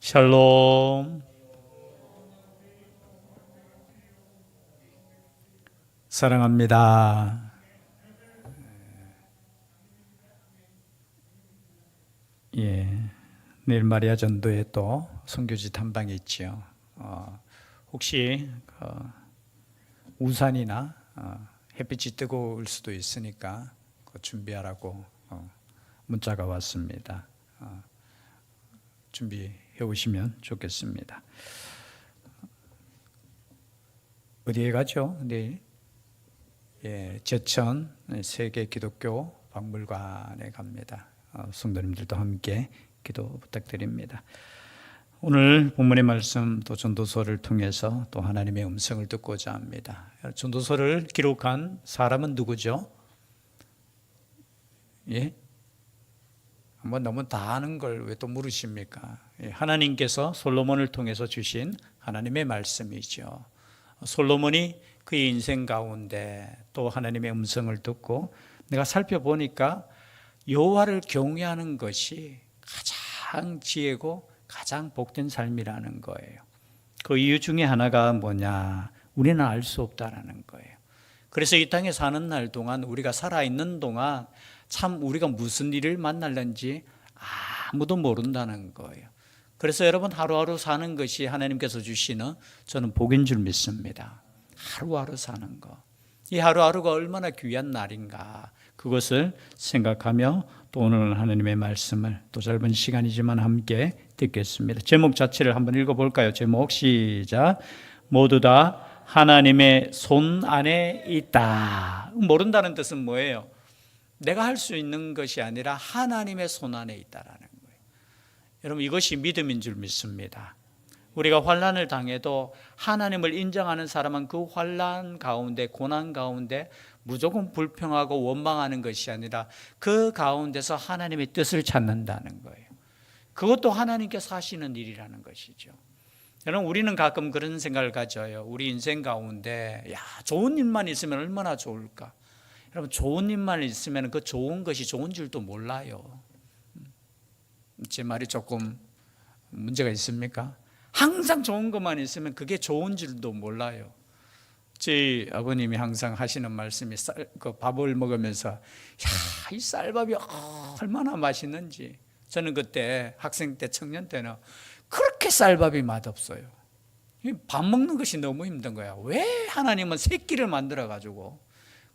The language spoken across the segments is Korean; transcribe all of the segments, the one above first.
샬롬. 사랑합니다. 내일 마리아 전도에 또 선교지 탐방이 있지요. 혹시 우산이나 햇빛이 뜨거울 수도 있으니까 준비하라고 문자가 왔습니다. 준비해 오시면 좋겠습니다. 어디에 가죠? 내일? 제천 세계 기독교 박물관에 갑니다. 성도님들도 함께 기도 부탁드립니다. 오늘 본문의 말씀 또 전도서를 통해서 또 하나님의 음성을 듣고자 합니다. 전도서를 기록한 사람은 누구죠? 한번 너무 다 아는 걸 왜 또 물으십니까? 하나님께서 솔로몬을 통해서 주신 하나님의 말씀이죠. 솔로몬이 그의 인생 가운데 또 하나님의 음성을 듣고 내가 살펴보니까 여호와를 경외하는 것이 가장 지혜고 가장 복된 삶이라는 거예요. 그 이유 중에 하나가 뭐냐? 우리는 알 수 없다라는 거예요. 그래서 이 땅에 사는 날 동안, 우리가 살아있는 동안 참 우리가 무슨 일을 만날는지 아무도 모른다는 거예요. 그래서 여러분, 하루하루 사는 것이 하나님께서 주시는 저는 복인 줄 믿습니다. 하루하루 사는 것, 이 하루하루가 얼마나 귀한 날인가, 그것을 생각하며 또 오늘 하나님의 말씀을 또 짧은 시간이지만 함께 듣겠습니다. 제목 자체를 한번 읽어볼까요? 제목 시작. 모두 다 하나님의 손 안에 있다. 모른다는 뜻은 뭐예요? 내가 할 수 있는 것이 아니라 하나님의 손 안에 있다라는 거예요. 여러분, 이것이 믿음인 줄 믿습니다. 우리가 환난을 당해도 하나님을 인정하는 사람은 그 환난 가운데, 고난 가운데 무조건 불평하고 원망하는 것이 아니라 그 가운데서 하나님의 뜻을 찾는다는 거예요. 그것도 하나님께서 하시는 일이라는 것이죠. 여러분, 우리는 가끔 그런 생각을 가져요. 우리 인생 가운데 좋은 일만 있으면 얼마나 좋을까. 여러분, 좋은 일만 있으면 그 좋은 것이 좋은 줄도 몰라요. 제 말이 조금 문제가 있습니까? 항상 좋은 것만 있으면 그게 좋은 줄도 몰라요. 제 아버님이 항상 하시는 말씀이 밥을 먹으면서 이 쌀밥이 얼마나 맛있는지. 저는 그때 학생 때, 청년 때는 그렇게 쌀밥이 맛없어요. 밥 먹는 것이 너무 힘든 거야. 왜 하나님은 세 끼를 만들어가지고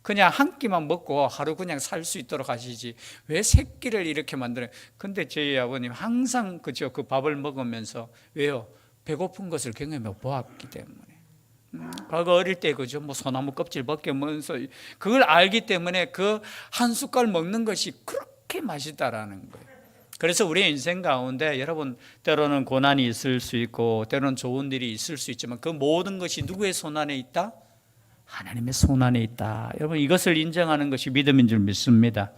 그냥 한 끼만 먹고 하루 그냥 살 수 있도록 하시지 왜 세 끼를 이렇게 만들어요? 근데 저희 아버님 항상 그 밥을 먹으면서, 왜요? 배고픈 것을 경험해 보았기 때문에. 과거 어릴 때 소나무 껍질 벗겨면서 그걸 알기 때문에 그 한 숟갈 먹는 것이 그렇게 맛있다라는 거예요. 그래서 우리의 인생 가운데 여러분, 때로는 고난이 있을 수 있고 때로는 좋은 일이 있을 수 있지만 그 모든 것이 누구의 손 안에 있다? 하나님의 손 안에 있다. 여러분, 이것을 인정하는 것이 믿음인 줄 믿습니다.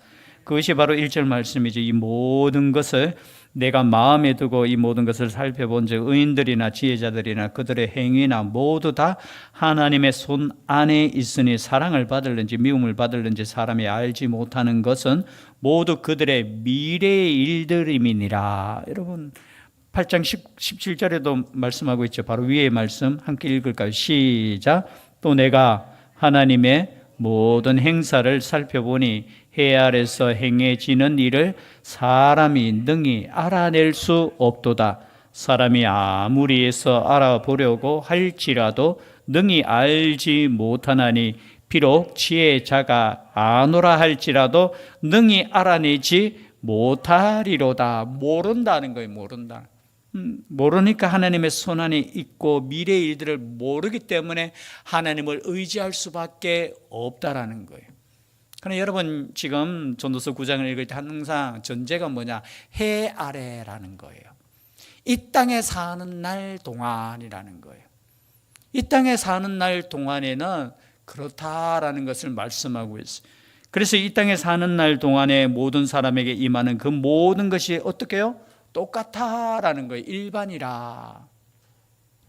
그것이 바로 1절 말씀이죠. 이 모든 것을 내가 마음에 두고 이 모든 것을 살펴본 즉 의인들이나 지혜자들이나 그들의 행위나 모두 다 하나님의 손 안에 있으니 사랑을 받을는지 미움을 받을는지 사람이 알지 못하는 것은 모두 그들의 미래의 일들임이니라. 여러분, 8장 17절에도 말씀하고 있죠. 바로 위의 말씀 함께 읽을까요? 시작. 또 내가 하나님의 모든 행사를 살펴보니 해 아래서 행해지는 일을 사람이 능히 알아낼 수 없도다. 사람이 아무리 해서 알아보려고 할지라도 능히 알지 못하나니 비록 지혜자가 아노라 할지라도 능히 알아내지 못하리로다. 모른다는 거예요. 모르니까 하나님의 손 안에 있고 미래의 일들을 모르기 때문에 하나님을 의지할 수밖에 없다라는 거예요. 그러나 여러분, 지금 전도서 9장을 읽을 때 항상 전제가 뭐냐? 해 아래라는 거예요. 이 땅에 사는 날 동안이라는 거예요. 이 땅에 사는 날 동안에는 그렇다라는 것을 말씀하고 있어요. 그래서 이 땅에 사는 날 동안에 모든 사람에게 임하는 그 모든 것이 어떻게 해요? 똑같아라는 거예요. 일반이라.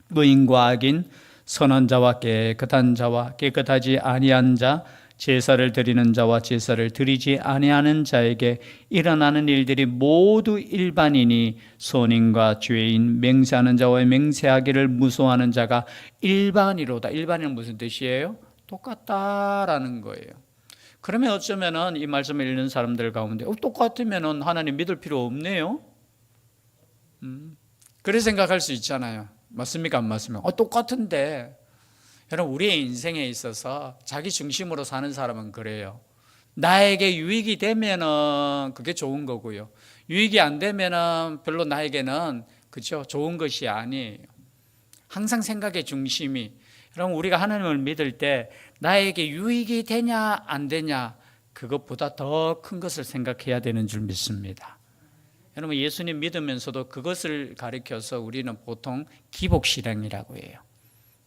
의인과 악인, 선한 자와 깨끗한 자와 깨끗하지 아니한 자, 제사를 드리는 자와 제사를 드리지 아니하는 자에게 일어나는 일들이 모두 일반이니 선인과 죄인, 맹세하는 자와 맹세하기를 무서워하는 자가 일반이로다. 일반이는 무슨 뜻이에요? 똑같다라는 거예요. 그러면 어쩌면은 이 말씀을 읽는 사람들 가운데 똑같으면은 하나님 믿을 필요 없네요. 그래 생각할 수 있잖아요. 맞습니까? 안 맞습니까? 똑같은데. 여러분, 우리의 인생에 있어서 자기 중심으로 사는 사람은 그래요. 나에게 유익이 되면은 그게 좋은 거고요. 유익이 안 되면은 별로 나에게는 그죠? 좋은 것이 아니에요. 항상 생각의 중심이, 여러분, 우리가 하나님을 믿을 때 나에게 유익이 되냐 안 되냐 그것보다 더 큰 것을 생각해야 되는 줄 믿습니다. 여러분, 예수님 믿으면서도 그것을 가리켜서 우리는 보통 기복신앙이라고 해요.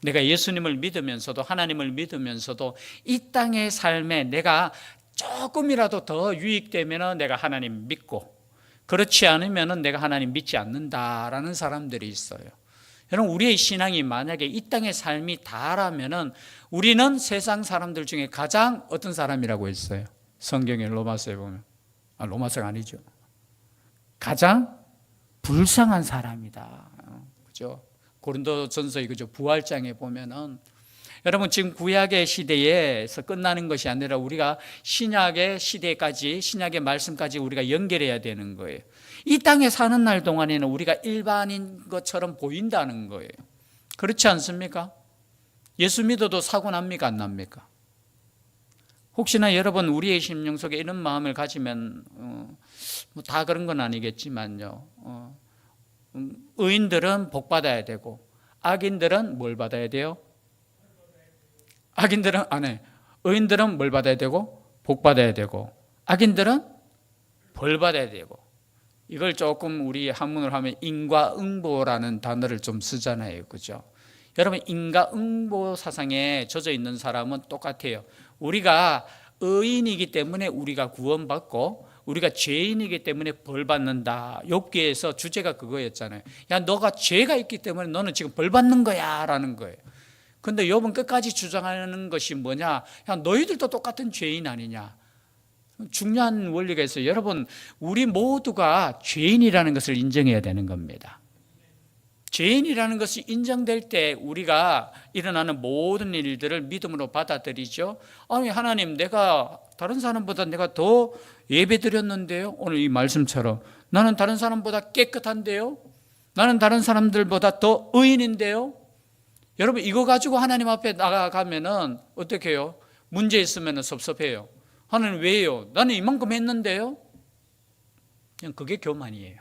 내가 예수님을 믿으면서도, 하나님을 믿으면서도 이 땅의 삶에 내가 조금이라도 더 유익되면 내가 하나님 믿고, 그렇지 않으면 내가 하나님 믿지 않는다라는 사람들이 있어요. 여러분, 우리의 신앙이 만약에 이 땅의 삶이 다라면은 우리는 세상 사람들 중에 가장 어떤 사람이라고 했어요? 성경의 로마서에 보면, 로마서가 아니죠. 가장 불쌍한 사람이다. 그죠? 고린도전서의 그죠? 부활장에 보면은, 여러분, 지금 구약의 시대에서 끝나는 것이 아니라 우리가 신약의 시대까지, 신약의 말씀까지 우리가 연결해야 되는 거예요. 이 땅에 사는 날 동안에는 우리가 일반인 것처럼 보인다는 거예요. 그렇지 않습니까? 예수 믿어도 사고 납니까? 안 납니까? 혹시나 여러분, 우리의 심령 속에 이런 마음을 가지면 다 그런 건 아니겠지만요, 의인들은 복 받아야 되고 악인들은 뭘 받아야 돼요? 악인들은 의인들은 뭘 받아야 되고 복 받아야 되고 악인들은 벌 받아야 되고. 이걸 조금 우리 한문으로 하면 인과응보라는 단어를 좀 쓰잖아요. 그죠? 여러분, 인과응보 사상에 젖어 있는 사람은 똑같아요. 우리가 의인이기 때문에 우리가 구원받고 우리가 죄인이기 때문에 벌 받는다. 욥기에서 주제가 그거였잖아요. 야, 너가 죄가 있기 때문에 너는 지금 벌 받는 거야 라는 거예요. 근데 욥은 끝까지 주장하는 것이 뭐냐? 야, 너희들도 똑같은 죄인 아니냐? 중요한 원리가 있어요. 여러분, 우리 모두가 죄인이라는 것을 인정해야 되는 겁니다. 죄인이라는 것이 인정될 때 우리가 일어나는 모든 일들을 믿음으로 받아들이죠. 아니, 하나님, 내가 다른 사람보다 내가 더 예배 드렸는데요. 오늘 이 말씀처럼 나는 다른 사람보다 깨끗한데요. 나는 다른 사람들보다 더 의인인데요. 여러분, 이거 가지고 하나님 앞에 나가면은 어떻게 해요? 문제 있으면 섭섭해요. 하나님, 왜요? 나는 이만큼 했는데요. 그냥 그게 교만이에요.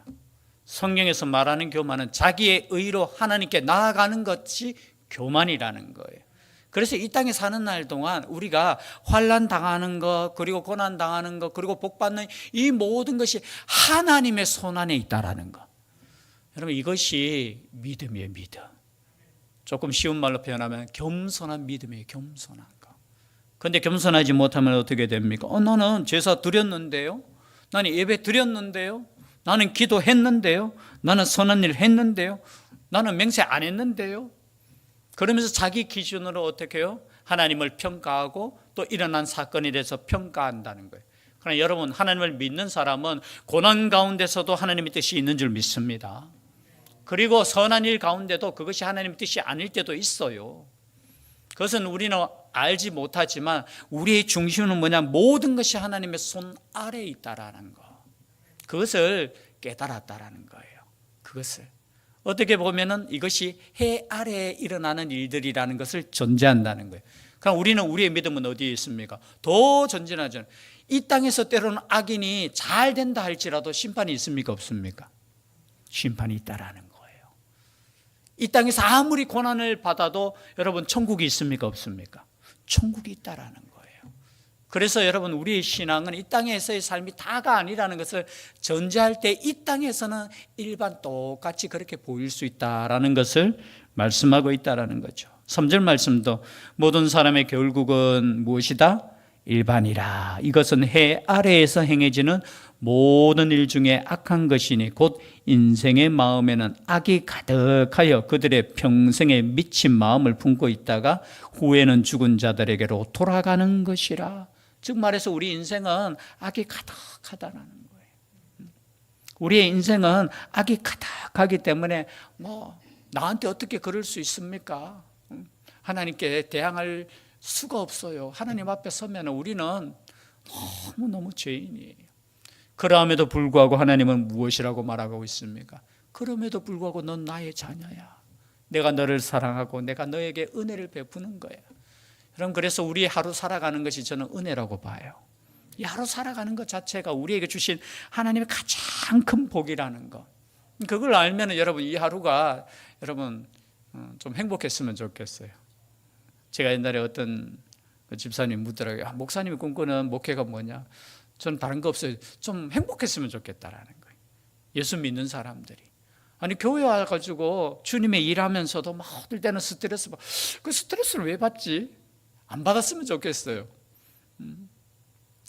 성경에서 말하는 교만은 자기의 의로 하나님께 나아가는 것이 교만이라는 거예요. 그래서 이 땅에 사는 날 동안 우리가 환난 당하는 것, 그리고 고난 당하는 것, 그리고 복 받는 이 모든 것이 하나님의 손안에 있다라는 것. 여러분, 이것이 믿음이에요. 믿음. 조금 쉬운 말로 표현하면 겸손한 믿음이에요. 겸손한 거. 그런데 겸손하지 못하면 어떻게 됩니까? 나는 제사 드렸는데요. 나는 예배 드렸는데요. 나는 기도했는데요. 나는 선한 일 했는데요. 나는 맹세 안 했는데요. 그러면서 자기 기준으로 어떻게 해요? 하나님을 평가하고 또 일어난 사건에 대해서 평가한다는 거예요. 그러나 여러분, 하나님을 믿는 사람은 고난 가운데서도 하나님의 뜻이 있는 줄 믿습니다. 그리고 선한 일 가운데도 그것이 하나님의 뜻이 아닐 때도 있어요. 그것은 우리는 알지 못하지만 우리의 중심은 뭐냐? 모든 것이 하나님의 손 아래에 있다라는 거. 그것을 깨달았다라는 거예요. 그것을. 어떻게 보면은 이것이 해 아래에 일어나는 일들이라는 것을 전제한다는 거예요. 그럼 우리는 우리의 믿음은 어디에 있습니까? 더 전진하죠. 이 땅에서 때로는 악인이 잘 된다 할지라도 심판이 있습니까? 없습니까? 심판이 있다라는 거예요. 이 땅에서 아무리 고난을 받아도 여러분, 천국이 있습니까? 없습니까? 천국이 있다라는 거예요. 그래서 여러분, 우리의 신앙은 이 땅에서의 삶이 다가 아니라는 것을 전제할 때 이 땅에서는 일반 똑같이 그렇게 보일 수 있다라는 것을 말씀하고 있다라는 거죠. 3절 말씀도 모든 사람의 결국은 무엇이다? 일반이라. 이것은 해 아래에서 행해지는 모든 일 중에 악한 것이니 곧 인생의 마음에는 악이 가득하여 그들의 평생에 미친 마음을 품고 있다가 후에는 죽은 자들에게로 돌아가는 것이라. 즉 말해서 우리 인생은 악이 가득하다는 거예요. 우리의 인생은 악이 가득하기 때문에 나한테 어떻게 그럴 수 있습니까? 하나님께 대항할 수가 없어요. 하나님 앞에 서면 우리는 너무너무 죄인이에요. 그럼에도 불구하고 하나님은 무엇이라고 말하고 있습니까? 그럼에도 불구하고 넌 나의 자녀야. 내가 너를 사랑하고 내가 너에게 은혜를 베푸는 거야. 여러분, 그래서 우리 하루 살아가는 것이 저는 은혜라고 봐요. 이 하루 살아가는 것 자체가 우리에게 주신 하나님의 가장 큰 복이라는 거. 그걸 알면 여러분 이 하루가 여러분 좀 행복했으면 좋겠어요. 제가 옛날에 어떤 집사님 묻더라고요. 목사님이 꿈꾸는 목회가 뭐냐? 저는 다른 거 없어요. 좀 행복했으면 좋겠다라는 거예요. 예수 믿는 사람들이. 아니 교회 와가지고 주님의 일하면서도 막 어떨 때는 스트레스 받고, 그 스트레스를 왜 받지? 안 받았으면 좋겠어요.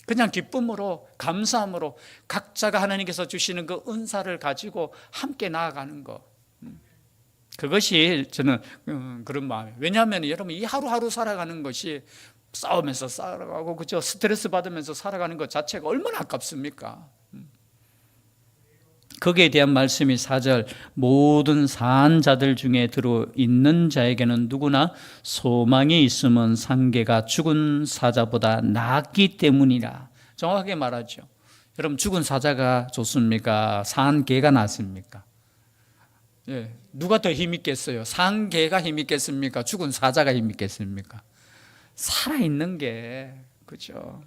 그냥 기쁨으로 감사함으로 각자가 하나님께서 주시는 그 은사를 가지고 함께 나아가는 거. 그것이 저는 그런 마음이에요. 왜냐하면 여러분 이 하루하루 살아가는 것이 싸우면서 살아가고 그죠? 스트레스 받으면서 살아가는 것 자체가 얼마나 아깝습니까? 거기에 대한 말씀이 4절 모든 사한 자들 중에 들어있는 자에게는 누구나 소망이 있으면 상계가 죽은 사자보다 낫기 때문이라. 정확하게 말하죠. 여러분 죽은 사자가 좋습니까? 산 개가 낫습니까? 예, 누가 더 힘있겠어요? 산 개가 힘있겠습니까? 죽은 사자가 힘있겠습니까? 살아있는 게 그죠?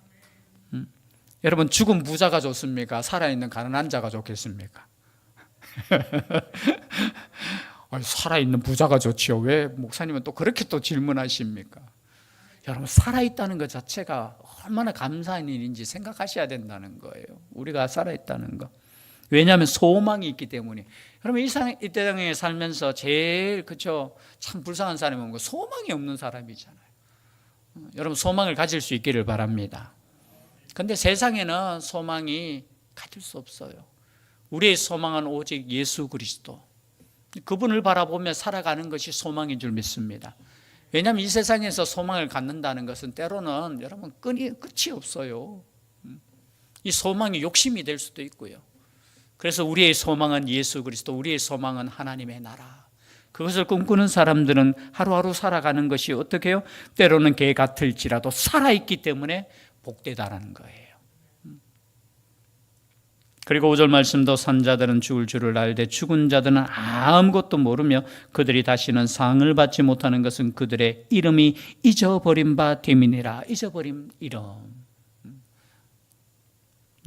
여러분 죽은 부자가 좋습니까? 살아있는 가난한 자가 좋겠습니까? 살아있는 부자가 좋지요. 왜 목사님은 또 그렇게 또 질문하십니까? 여러분 살아있다는 것 자체가 얼마나 감사한 일인지 생각하셔야 된다는 거예요. 우리가 살아있다는 거. 왜냐하면 소망이 있기 때문에. 여러분 이 땅에 살면서 제일 그죠? 참 불쌍한 사람은 소망이 없는 사람이잖아요. 여러분 소망을 가질 수 있기를 바랍니다. 그런데 세상에는 소망이 가질 수 없어요. 우리의 소망은 오직 예수 그리스도. 그분을 바라보며 살아가는 것이 소망인 줄 믿습니다. 왜냐하면 이 세상에서 소망을 갖는다는 것은 때로는 여러분 끝이 없어요. 이 소망이 욕심이 될 수도 있고요. 그래서 우리의 소망은 예수 그리스도, 우리의 소망은 하나님의 나라. 그것을 꿈꾸는 사람들은 하루하루 살아가는 것이 어떻게 해요? 때로는 개 같을지라도 살아있기 때문에 복되다라는 거예요. 그리고 5절 말씀도 산자들은 죽을 줄을 알되 죽은 자들은 아무것도 모르며 그들이 다시는 상을 받지 못하는 것은 그들의 이름이 잊어버린 바 됨이니라. 잊어버린 이름.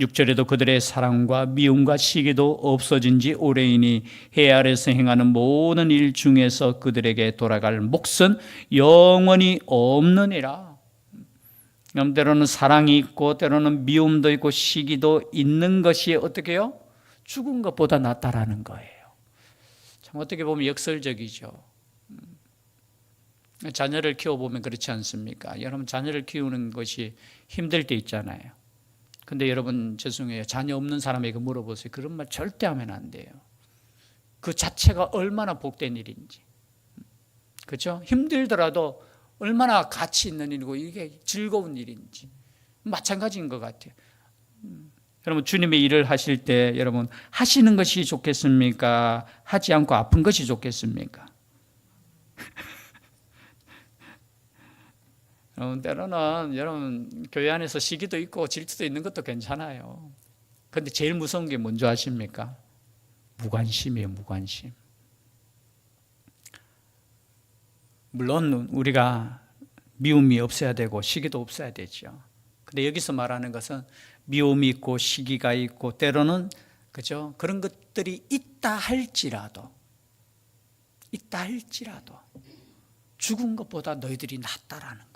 6절에도 그들의 사랑과 미움과 시기도 없어진 지 오래이니 해 아래서 행하는 모든 일 중에서 그들에게 돌아갈 몫은 영원히 없느니라. 때로는 사랑이 있고 때로는 미움도 있고 시기도 있는 것이 어떻게 해요? 죽은 것보다 낫다라는 거예요. 참 어떻게 보면 역설적이죠. 자녀를 키워보면 그렇지 않습니까? 여러분 자녀를 키우는 것이 힘들 때 있잖아요. 근데 여러분 죄송해요. 자녀 없는 사람에게 물어보세요. 그런 말 절대 하면 안 돼요. 그 자체가 얼마나 복된 일인지. 그렇죠? 힘들더라도 얼마나 가치 있는 일이고 이게 즐거운 일인지. 마찬가지인 것 같아요. 여러분 주님의 일을 하실 때 여러분 하시는 것이 좋겠습니까? 하지 않고 아픈 것이 좋겠습니까? 때로는 여러분 교회 안에서 시기도 있고 질투도 있는 것도 괜찮아요. 그런데 제일 무서운 게 뭔지 아십니까? 무관심이에요. 무관심. 물론 우리가 미움이 없어야 되고 시기도 없어야 되죠. 근데 여기서 말하는 것은 미움이 있고 시기가 있고 때로는 그죠? 그런 것들이 있다 할지라도 죽은 것보다 너희들이 낫다라는 거예요.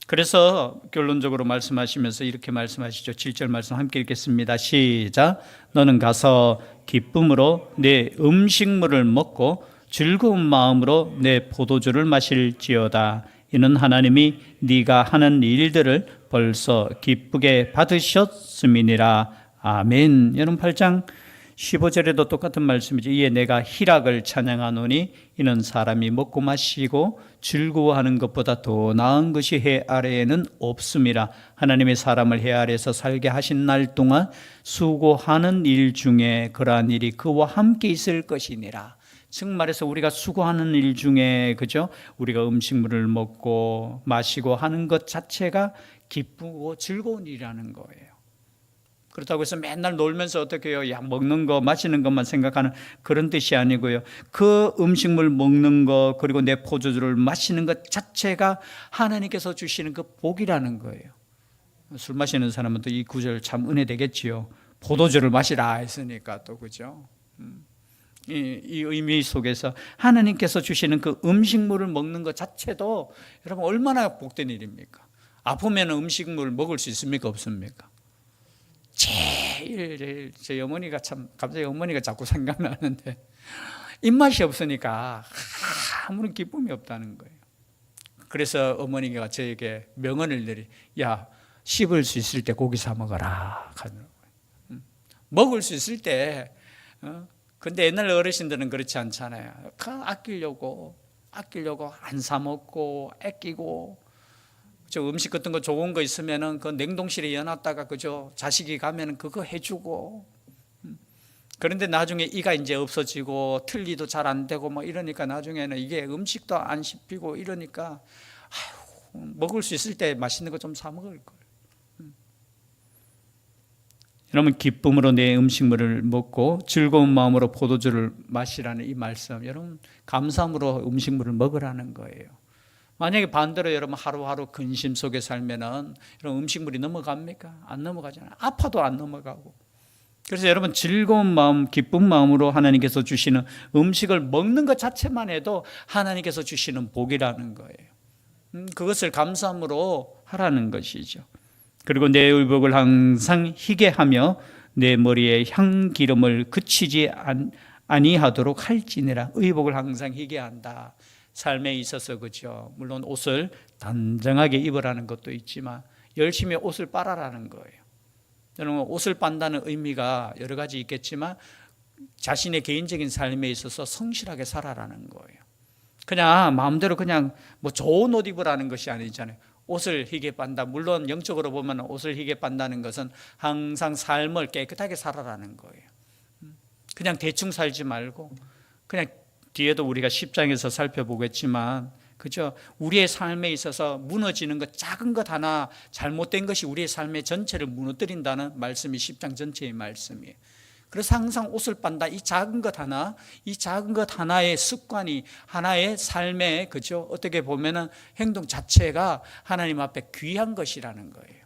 그래서 결론적으로 말씀하시면서 이렇게 말씀하시죠. 7절 말씀 함께 읽겠습니다. 시작. 너는 가서 기쁨으로 내 음식물을 먹고 즐거운 마음으로 내 포도주를 마실지어다. 이는 하나님이 네가 하는 일들을 벌써 기쁘게 받으셨음이니라. 아멘. 여러분 8장 15절에도 똑같은 말씀이죠. 이에 내가 희락을 찬양하노니 이는 사람이 먹고 마시고 즐거워하는 것보다 더 나은 것이 해 아래에는 없음이라. 하나님의 사람을 해 아래에서 살게 하신 날 동안 수고하는 일 중에 그러한 일이 그와 함께 있을 것이니라. 즉 말해서 우리가 수고하는 일 중에, 그죠? 우리가 음식물을 먹고 마시고 하는 것 자체가 기쁘고 즐거운 일이라는 거예요. 그렇다고 해서 맨날 놀면서 어떻게 해요? 야, 먹는 거, 마시는 것만 생각하는 그런 뜻이 아니고요. 그 음식물 먹는 거, 그리고 내 포도주를 마시는 것 자체가 하나님께서 주시는 그 복이라는 거예요. 술 마시는 사람은 또 이 구절 참 은혜 되겠지요. 포도주를 마시라 했으니까 또, 그죠? 이 의미 속에서 하나님께서 주시는 그 음식물을 먹는 것 자체도 여러분 얼마나 복된 일입니까? 아프면 음식물 먹을 수 있습니까? 없습니까? 제일 저희 어머니가 참 갑자기 어머니가 자꾸 생각나는데 입맛이 없으니까 아무런 기쁨이 없다는 거예요. 그래서 어머니가 저에게 명언을 내리, 야, 씹을 수 있을 때 고기 사 먹어라 하는 거예요. 먹을 수 있을 때. 근데 옛날 어르신들은 그렇지 않잖아요. 아끼려고 안 사 먹고 아끼고. 저 음식 같은 거 좋은 거 있으면은 그 냉동실에 넣어놨다가, 그죠? 자식이 가면은 그거 해주고. 그런데 나중에 이가 이제 없어지고 틀니도 잘 안 되고 뭐 이러니까 나중에는 이게 음식도 안 씹히고 이러니까 아휴, 먹을 수 있을 때 맛있는 거 좀 사 먹을 걸. 여러분 기쁨으로 내 음식물을 먹고 즐거운 마음으로 포도주를 마시라는 이 말씀, 여러분 감사함으로 음식물을 먹으라는 거예요. 만약에 반대로 여러분 하루하루 근심 속에 살면은 이런 음식물이 넘어갑니까? 안 넘어가잖아요. 아파도 안 넘어가고. 그래서 여러분 즐거운 마음, 기쁜 마음으로 하나님께서 주시는 음식을 먹는 것 자체만 해도 하나님께서 주시는 복이라는 거예요. 그것을 감사함으로 하라는 것이죠. 그리고 내 의복을 항상 희게 하며 내 머리에 향기름을 그치지 아니하도록 할지니라. 의복을 항상 희게 한다. 삶에 있어서, 그죠? 물론 옷을 단정하게 입으라는 것도 있지만 열심히 옷을 빨아라는 거예요. 여러분 옷을 빤다는 의미가 여러 가지 있겠지만 자신의 개인적인 삶에 있어서 성실하게 살아라는 거예요. 그냥 마음대로 그냥 뭐 좋은 옷 입으라는 것이 아니잖아요. 옷을 희게 빤다. 물론 영적으로 보면 옷을 희게 빤다는 것은 항상 삶을 깨끗하게 살아라는 거예요. 그냥 대충 살지 말고 그냥 뒤에도 우리가 10장에서 살펴보겠지만, 그죠? 우리의 삶에 있어서 무너지는 것, 작은 것 하나 잘못된 것이 우리의 삶의 전체를 무너뜨린다는 말씀이 10장 전체의 말씀이에요. 그래서 항상 옷을 빤다. 이 작은 것 하나의 습관이 하나의 삶의, 그죠? 어떻게 보면은 행동 자체가 하나님 앞에 귀한 것이라는 거예요.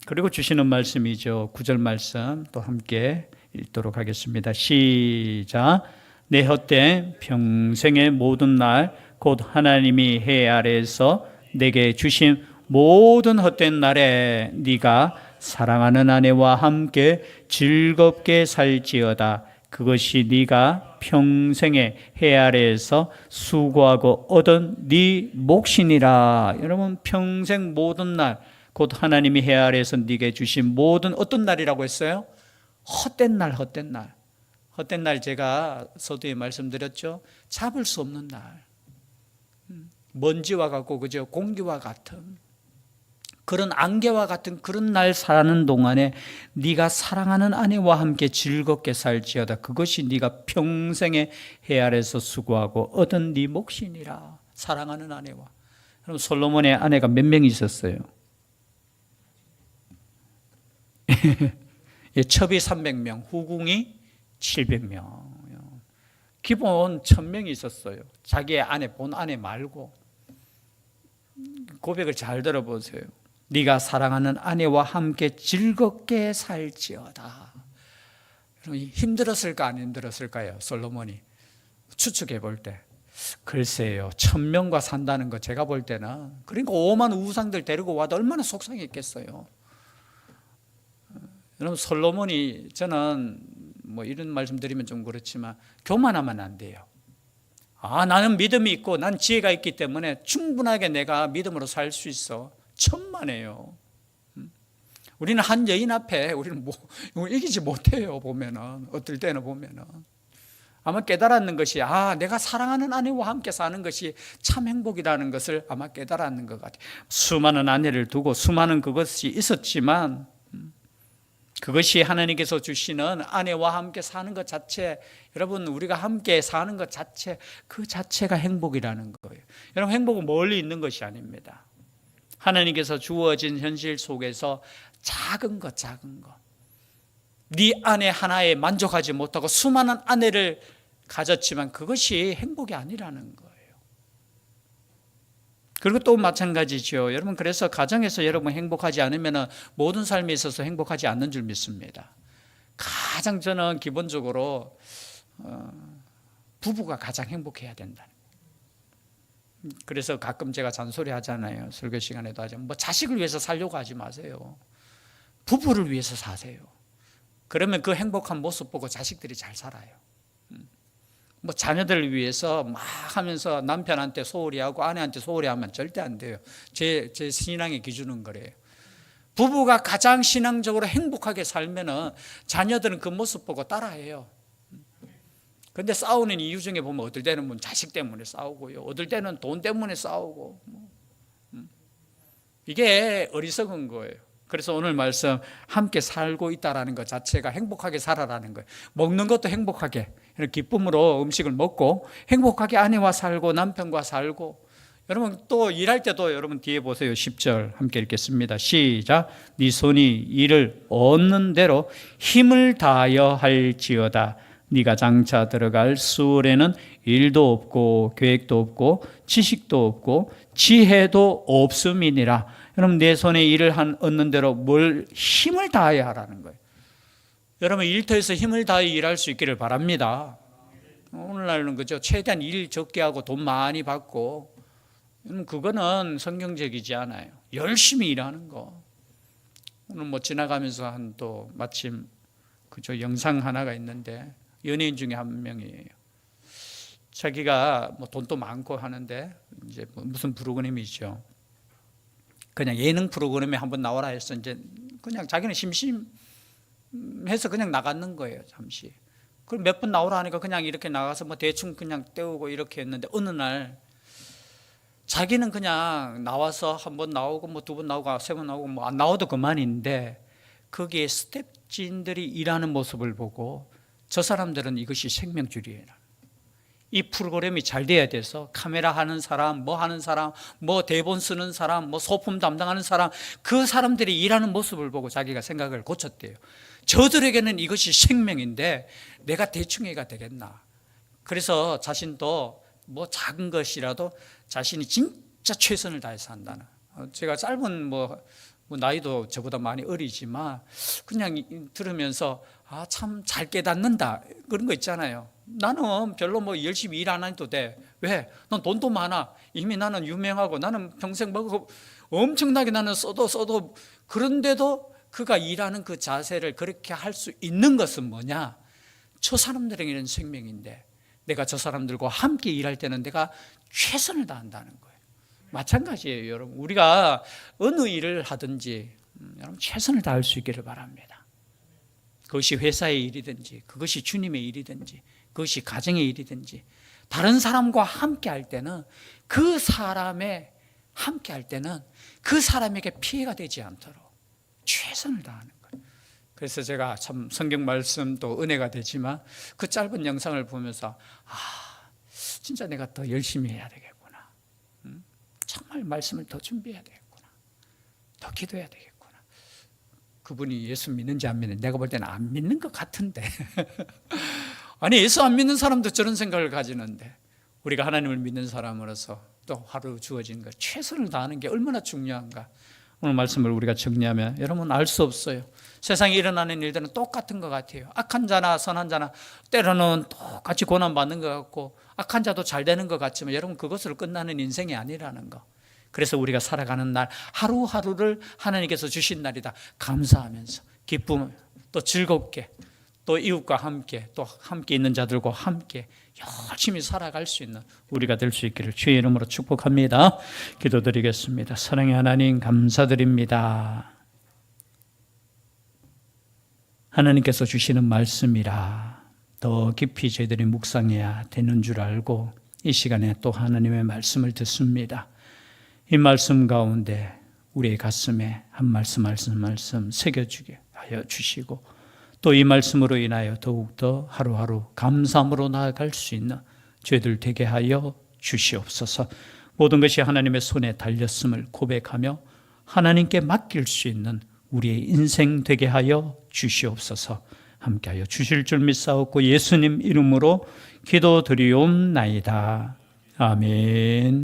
그리고 주시는 말씀이죠. 9절 말씀 또 함께 읽도록 하겠습니다. 시작. 내 헛된 평생의 모든 날 곧 하나님이 해 아래에서 내게 주신 모든 헛된 날에 네가 사랑하는 아내와 함께 즐겁게 살지어다. 그것이 네가 평생의 해 아래에서 수고하고 얻은 네 몫이니라. 여러분 평생 모든 날 곧 하나님이 해 아래에서 네게 주신 모든 어떤 날이라고 했어요? 헛된 날, 헛된 날. 헛된 날 제가 서두에 말씀드렸죠. 잡을 수 없는 날. 먼지와 같고, 그죠? 공기와 같은 그런 안개와 같은 그런 날 사는 동안에 네가 사랑하는 아내와 함께 즐겁게 살지어다. 그것이 네가 평생의 해 아래에서 수고하고 얻은 네 몫이니라. 사랑하는 아내와. 그럼 솔로몬의 아내가 몇 명 있었어요? 첩이 300명, 후궁이 700명. 기본 1000명이 있었어요. 자기의 아내, 본 아내 말고. 고백을 잘 들어보세요. 네가 사랑하는 아내와 함께 즐겁게 살지어다. 힘들었을까 안 힘들었을까요? 솔로몬이 추측해 볼 때. 글쎄요, 1000명과 산다는 거 제가 볼 때는, 그러니까 오만 우상들 데리고 와도 얼마나 속상했겠어요. 여러분 솔로몬이, 저는 뭐 이런 말씀 드리면 좀 그렇지만 교만하면 안 돼요. 나는 믿음이 있고 난 지혜가 있기 때문에 충분하게 내가 믿음으로 살 수 있어. 천만에요. 우리는 한 여인 앞에 우리는 이기지 못해요. 보면은 어떨 때는 보면은 아마 깨달았는 것이 내가 사랑하는 아내와 함께 사는 것이 참 행복이라는 것을 아마 깨달았는 것 같아요. 수많은 아내를 두고 수많은 그것이 있었지만 그것이 하나님께서 주시는 아내와 함께 사는 것 자체, 여러분 우리가 함께 사는 것 자체, 그 자체가 행복이라는 거예요. 여러분 행복은 멀리 있는 것이 아닙니다. 하나님께서 주어진 현실 속에서 작은 것 네 아내 하나에 만족하지 못하고 수많은 아내를 가졌지만 그것이 행복이 아니라는 거예요. 그리고 또 마찬가지죠. 여러분 그래서 가정에서 여러분 행복하지 않으면 모든 삶에 있어서 행복하지 않는 줄 믿습니다. 가장 저는 기본적으로 부부가 가장 행복해야 된다는 거예요. 그래서 가끔 제가 잔소리 하잖아요. 설교 시간에도 하지만 자식을 위해서 살려고 하지 마세요. 부부를 위해서 사세요. 그러면 그 행복한 모습 보고 자식들이 잘 살아요. 자녀들을 위해서 막 하면서 남편한테 소홀히 하고 아내한테 소홀히 하면 절대 안 돼요. 제 신앙의 기준은 그래요. 부부가 가장 신앙적으로 행복하게 살면은 자녀들은 그 모습 보고 따라해요. 근데 싸우는 이유 중에 보면 어떨 때는 자식 때문에 싸우고요. 어떨 때는 돈 때문에 싸우고. 이게 어리석은 거예요. 그래서 오늘 말씀 함께 살고 있다라는 것 자체가 행복하게 살아라는 거예요. 먹는 것도 행복하게 기쁨으로 음식을 먹고 행복하게 아내와 살고 남편과 살고. 여러분 또 일할 때도 여러분 뒤에 보세요. 10절 함께 읽겠습니다. 시작. 네 손이 이를 얻는 대로 힘을 다하여 할지어다. 네가 장차 들어갈 수월에는 일도 없고 계획도 없고 지식도 없고 지혜도 없음이니라. 여러분 내 손에 일을 얻는 대로 뭘 힘을 다해야 하라는 거예요. 여러분 일터에서 힘을 다해 일할 수 있기를 바랍니다. 오늘날은 그죠. 최대한 일 적게 하고 돈 많이 받고 그거는 성경적이지 않아요. 열심히 일하는 거. 오늘 지나가면서 또 마침 그죠 영상 하나가 있는데 연예인 중에 한 명이에요. 자기가 돈도 많고 하는데 이제 무슨 프로그램이죠. 그냥 예능 프로그램에 한번 나와라 해서 이제 그냥 자기는 심심해서 그냥 나갔는 거예요, 잠시. 그럼 몇 번 나오라 하니까 그냥 이렇게 나가서 대충 그냥 때우고 이렇게 했는데 어느 날 자기는 그냥 나와서 한 번 나오고 두 번 나오고 세 번 나오고 안 나와도 그만인데 거기에 스태프진들이 일하는 모습을 보고 저 사람들은 이것이 생명줄이에요. 이 프로그램이 잘 돼야 돼서 카메라 하는 사람, 하는 사람, 대본 쓰는 사람, 소품 담당하는 사람, 그 사람들이 일하는 모습을 보고 자기가 생각을 고쳤대요. 저들에게는 이것이 생명인데 내가 대충 해가 되겠나. 그래서 자신도 작은 것이라도 자신이 진짜 최선을 다해서 한다는. 제가 짧은 나이도 저보다 많이 어리지만 그냥 들으면서 참 잘 깨닫는다 그런 거 있잖아요. 나는 별로 열심히 일 안 해도 돼. 왜? 난 돈도 많아. 이미 나는 유명하고 나는 평생 엄청나게 나는 써도 그런데도 그가 일하는 그 자세를 그렇게 할 수 있는 것은 뭐냐? 저 사람들에게는 생명인데 내가 저 사람들과 함께 일할 때는 내가 최선을 다한다는 거예요. 마찬가지예요, 여러분. 우리가 어느 일을 하든지 여러분 최선을 다할 수 있기를 바랍니다. 그것이 회사의 일이든지 그것이 주님의 일이든지 그것이 가정의 일이든지 다른 사람과 함께 할 때는 그 사람에 함께 할 때는 그 사람에게 피해가 되지 않도록 최선을 다하는 거예요. 그래서 제가 참 성경 말씀도 은혜가 되지만 그 짧은 영상을 보면서 진짜 내가 더 열심히 해야 되겠구나. 정말 말씀을 더 준비해야 되겠구나. 더 기도해야 되겠구나. 그분이 예수 믿는지 안 믿는지 내가 볼 때는 안 믿는 것 같은데 아니 예수 안 믿는 사람도 저런 생각을 가지는데 우리가 하나님을 믿는 사람으로서 또 하루 주어진 것 최선을 다하는 게 얼마나 중요한가. 오늘 말씀을 우리가 정리하면 여러분 알 수 없어요. 세상에 일어나는 일들은 똑같은 것 같아요. 악한 자나 선한 자나 때로는 똑같이 고난받는 것 같고 악한 자도 잘 되는 것 같지만 여러분 그것으로 끝나는 인생이 아니라는 거. 그래서 우리가 살아가는 날 하루하루를 하나님께서 주신 날이다 감사하면서 기쁨 또 즐겁게 또 이웃과 함께 또 함께 있는 자들과 함께 열심히 살아갈 수 있는 우리가 될 수 있기를 주의 이름으로 축복합니다. 기도드리겠습니다. 사랑의 하나님 감사드립니다. 하나님께서 주시는 말씀이라 더 깊이 저희들이 묵상해야 되는 줄 알고 이 시간에 또 하나님의 말씀을 듣습니다. 이 말씀 가운데 우리의 가슴에 한 말씀 새겨주게 하여 주시고 또 이 말씀으로 인하여 더욱더 하루하루 감사함으로 나아갈 수 있는 죄들 되게 하여 주시옵소서. 모든 것이 하나님의 손에 달렸음을 고백하며 하나님께 맡길 수 있는 우리의 인생 되게 하여 주시옵소서. 함께하여 주실 줄 믿사옵고 예수님 이름으로 기도드리옵나이다. 아멘.